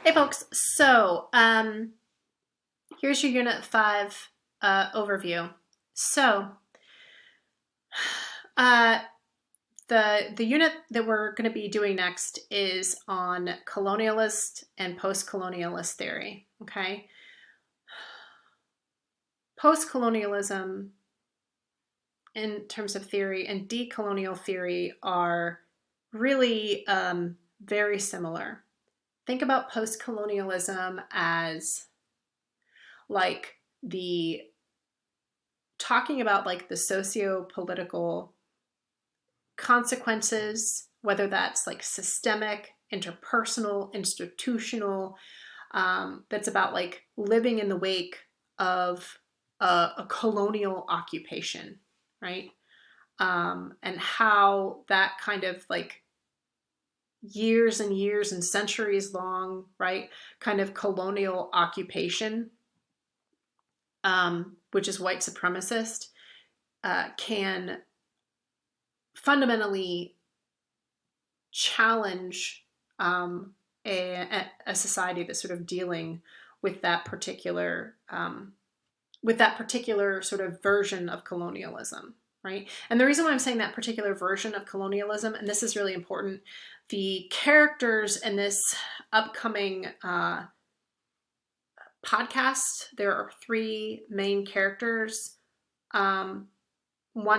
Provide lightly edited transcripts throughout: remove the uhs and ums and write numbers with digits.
Hey folks, here's your Unit 5 overview. So uh, the unit that we're going to be doing next is on colonialist and post-colonialist theory, okay? Post-colonialism in terms of theory and decolonial theory are really very similar. Think about post-colonialism as like the talking about like the socio-political consequences, whether that's like systemic, interpersonal, institutional, that's about like living in the wake of a colonial occupation, right? And how that kind of like years and years and centuries long, right, kind of colonial occupation, which is white supremacist, can fundamentally challenge a society that's sort of dealing with that particular sort of version of colonialism, right? And the reason why I'm saying that particular version of colonialism, and this is really important, the characters in this upcoming podcast, there are three main characters. One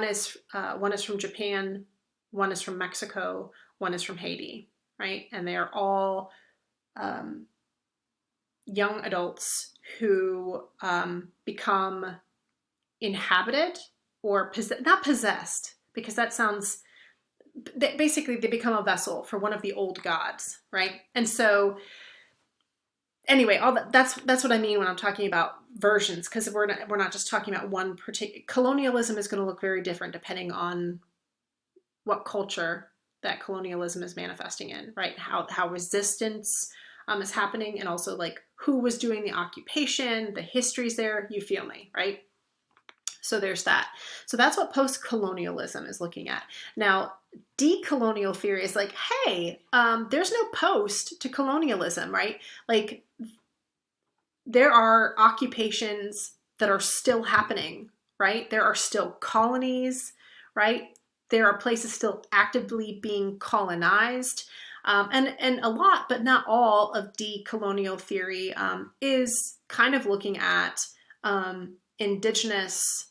is from Japan, one is from Mexico, one is from Haiti, right? And they are all young adults who become inhabited or not possessed, because that sounds basically they become a vessel for one of the old gods, right? And so anyway, that's what I mean when I'm talking about versions, because we're not just talking about one particular. Colonialism is going to look very different depending on what culture that colonialism is manifesting in, right? How resistance is happening, and also like who was doing the occupation, the histories there. You feel me, right? So there's that. So that's what post-colonialism is looking at. Now, decolonial theory is like, hey, there's no post to colonialism, right? Like there are occupations that are still happening, right? There are still colonies, right? There are places still actively being colonized. And a lot, but not all, of decolonial theory is kind of looking at indigenous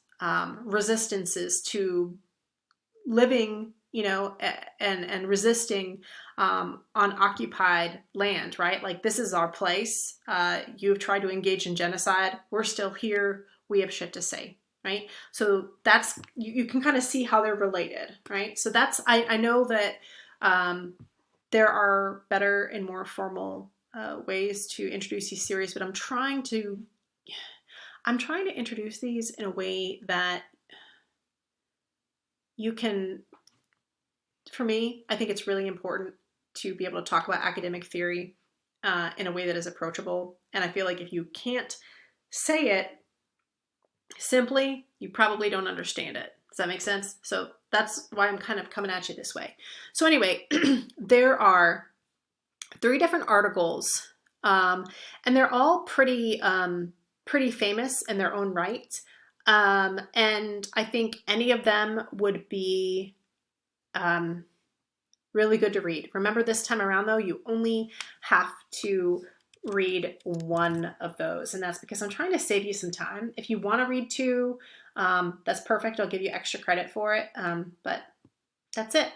resistances to living, and resisting on occupied land, right? Like this is our place. You've tried to engage in genocide. We're still here. We have shit to say, right? So that's you can kind of see how they're related, right? So that's I know that there are better and more formal ways to introduce these series, but I'm trying to introduce these in a way that you can, for me, I think it's really important to be able to talk about academic theory in a way that is approachable. And I feel like if you can't say it simply, you probably don't understand it. Does that make sense? So that's why I'm kind of coming at you this way. So anyway, there are 3 different articles, and they're all pretty famous in their own right. And I think any of them would be really good to read. Remember, this time around, though, you only have to read one of those, and that's because I'm trying to save you some time. If you want to read 2, that's perfect. I'll give you extra credit for it, but that's it.